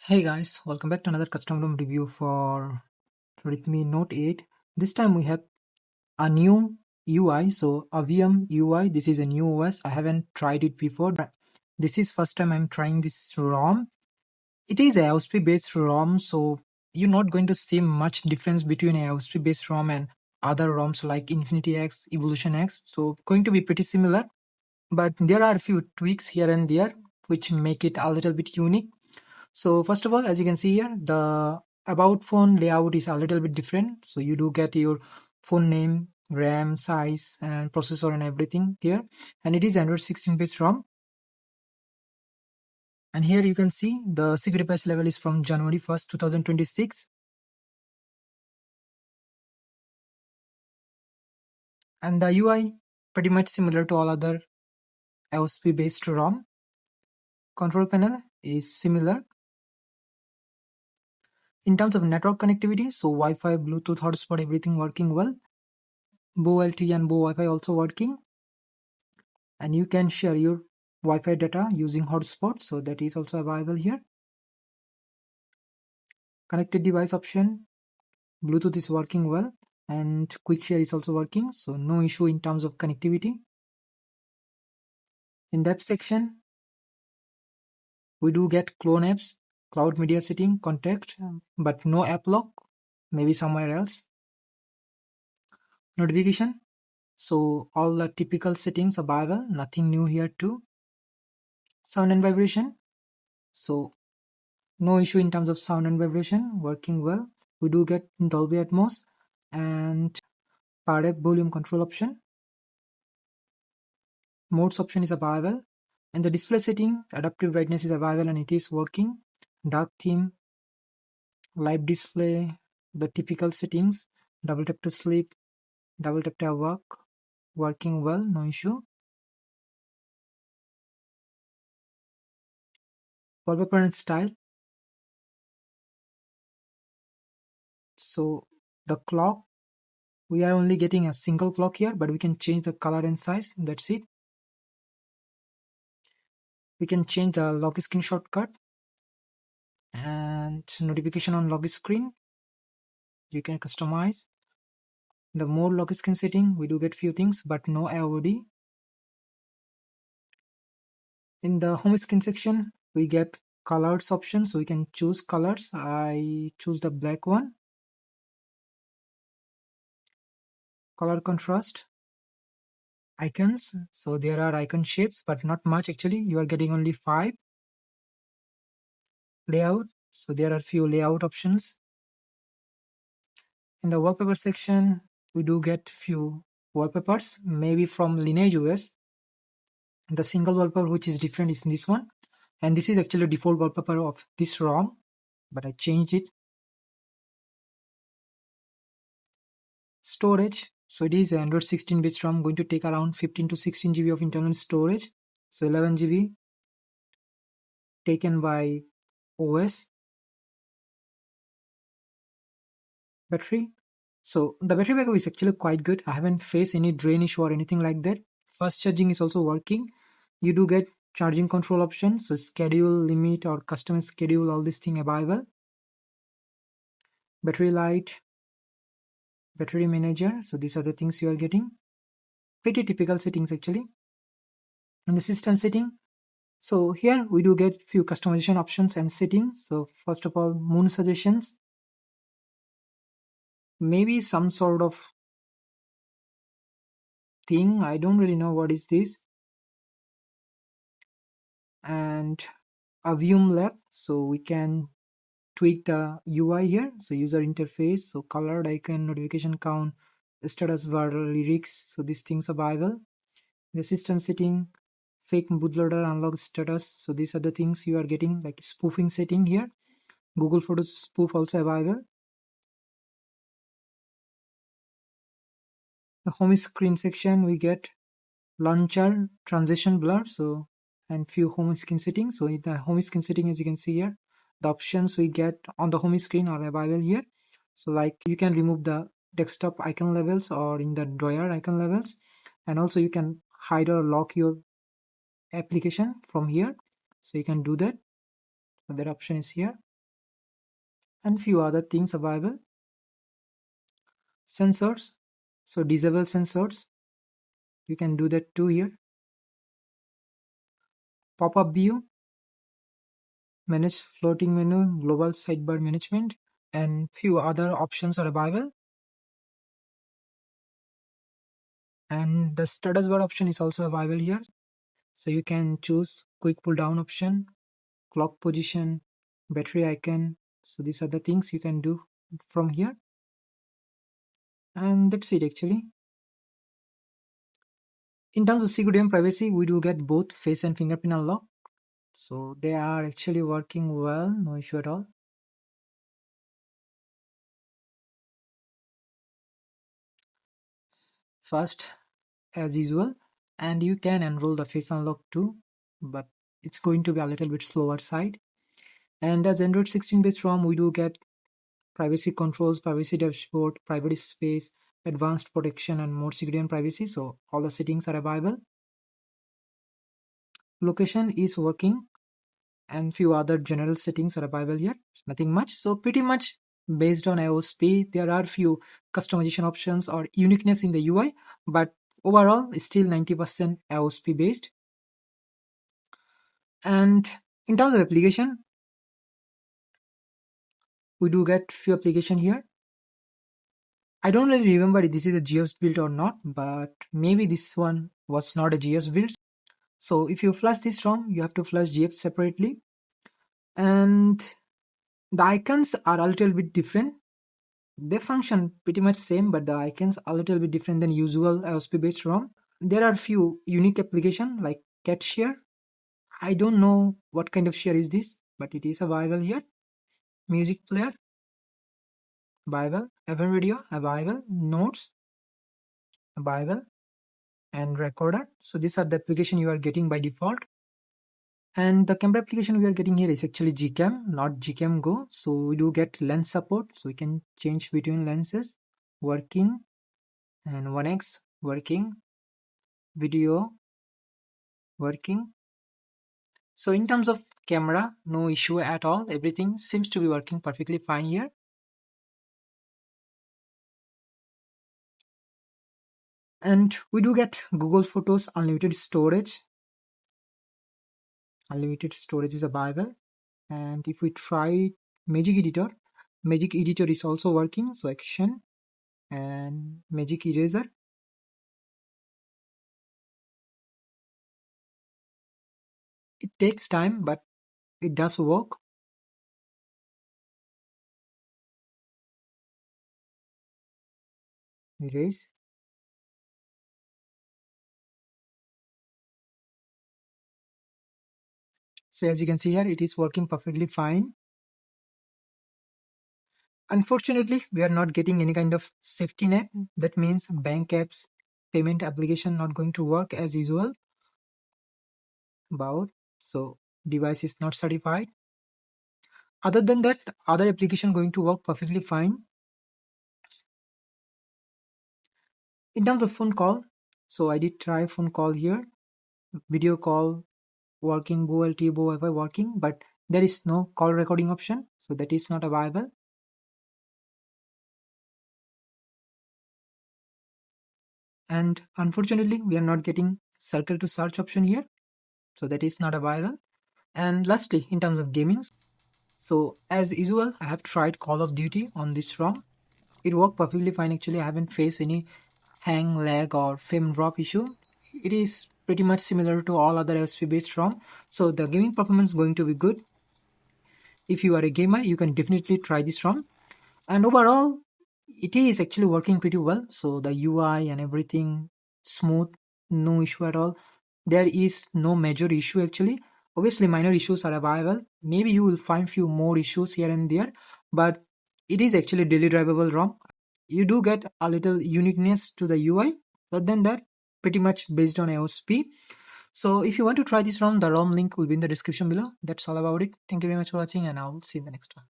Hey guys, welcome back to another custom ROM review for Redmi Note 8. This time we have a new UI, so Avium UI. This is a new OS. I haven't tried it before, but this is first time I'm trying this ROM. It is AOSP based ROM, so you're not going to see much difference between AOSP based ROM and other ROMs like Infinity X, Evolution X. So going to be pretty similar, but there are a few tweaks here and there which make it a little bit unique. So first of all, as you can see here, the about phone layout is a little bit different. So you do get your phone name, RAM, size, and processor and everything here. And it is Android 16 based ROM. And here you can see the security patch level is from January 1st, 2026. And the UI pretty much similar to all other AOSP based ROM. Control panel is similar. In terms of network connectivity, so Wi-Fi, Bluetooth, hotspot, everything working well. VoLTE and VoWiFi also working. And you can share your Wi-Fi data using hotspot, so that is also available here. Connected device option, Bluetooth is working well, and quick share is also working, so no issue in terms of connectivity. In that section, we do get clone apps, cloud media setting, contact, but no app lock, maybe somewhere else. Notification, so all the typical settings available, nothing new here too. Sound and vibration, so no issue in terms of sound and vibration, working well. We do get Dolby Atmos and per app volume control option. Modes option is available, and the display setting, adaptive brightness is available and it is working. Dark theme, live display, the typical settings, double tap to sleep, double tap to work, working well, no issue. Wallpaper and style. So the clock, we are only getting a single clock here, but we can change the color and size, that's it. We can change the lock screen shortcut and notification on lock screen. You can customize the more lock screen setting. We do get few things, but no AOD. In the home screen section, we get colors option, so we can choose colors. I choose the black one. Color contrast, icons, so there are icon shapes but not much actually, you are getting only 5. Layout, so there are few layout options. In the wallpaper section, we do get few wallpapers, maybe from Lineage OS. The single wallpaper which is different is this one, and this is actually default wallpaper of this ROM, but I changed it. Storage, so it is Android 16 bit ROM, going to take around 15 to 16 GB of internal storage, so 11 GB taken by OS. Battery, so the battery backup is actually quite good. I haven't faced any drain issue or anything like that. Fast charging is also working. You do get charging control options, so schedule, limit, or custom schedule, all this thing available. Battery light, battery manager, so these are the things you are getting. Pretty typical settings actually. And the system setting, so here we do get few customization options and settings. So first of all, moon suggestions, maybe some sort of thing, I don't really know what is this. And Avium lab, so we can tweak the UI here, so user interface, so colored icon, notification count, status bar, lyrics, so these things are available. The system setting, fake bootloader, unlock status, so these are the things you are getting, like spoofing setting here. Google Photos spoof also available. The home screen section, we get launcher, transition blur, so and few home screen settings. So in the home screen setting, as you can see here, the options we get on the home screen are available here. So like you can remove the desktop icon levels or in the drawer icon levels, and also you can hide or lock your application from here, so you can do that. So that option is here. and few other things available. Sensors, so disable sensors, you can do that too here. Pop-up view, manage floating menu, global sidebar management, and few other options are available. And the status bar option is also available here, so you can choose quick pull down option, clock position, battery icon. So these are the things you can do from here, and that's it actually. In terms of security and privacy, we do get both face and fingerprint unlock, so they are actually working well, no issue at all. First, as usual, and you can enroll the face unlock too, but it's going to be a little bit slower side. And as Android 16 based ROM, we do get privacy controls, privacy dashboard, private space, advanced protection, and more security and privacy. So all the settings are available. Location is working, and few other general settings are available here. Nothing much. So pretty much based on AOSP, there are few customization options or uniqueness in the UI, but overall it's still 90% AOSP based. And in terms of application, we do get few application here. I don't really remember if this is a GFS build or not, but maybe this one was not a GFS build. So if you flash this ROM, you have to flash GFS separately. And the icons are a little bit different. They function pretty much same, but the icons are a little bit different than usual AOSP based ROM. There are few unique applications like cat share. I don't know what kind of share is this, but it is available here. Music player, Bible, FM radio, Bible, notes, Bible, and recorder. So these are the application you are getting by default. And the camera application we are getting here is actually GCAM, not GCAM Go. So we do get lens support, so we can change between lenses, working, and 1x, working, video, working. So in terms of camera, no issue at all. Everything seems to be working perfectly fine here. And we do get Google Photos unlimited storage. Unlimited storage is available. And if we try Magic Editor is also working. So action and Magic Eraser. It takes time, but it does work. Erase. So as you can see here, it is working perfectly fine. Unfortunately, we are not getting any kind of safety net. That means bank apps, payment application not going to work as usual. So device is not certified. Other than that, other application going to work perfectly fine. In terms of phone call, so I did try phone call here, video call working, VoLTE, VoWiFi working, but there is no call recording option, so that is not available. And unfortunately, we are not getting circle to search option here, so that is not available. And lastly, in terms of gaming, so as usual, I have tried Call of Duty on this ROM. It worked perfectly fine actually. I haven't faced any hang, lag, or frame drop issue. It is pretty much similar to all other AOSP based ROM, so the gaming performance is going to be good. If you are a gamer, you can definitely try this ROM. And overall, it is actually working pretty well. So the UI and everything smooth, no issue at all. There is no major issue actually. Obviously, minor issues are available. Maybe you will find few more issues here and there, but it is actually daily drivable ROM. You do get a little uniqueness to the UI. Other than that, pretty much based on AOSP. So if you want to try this ROM, the ROM link will be in the description below. That's all about it. Thank you very much for watching, and I'll see you in the next one.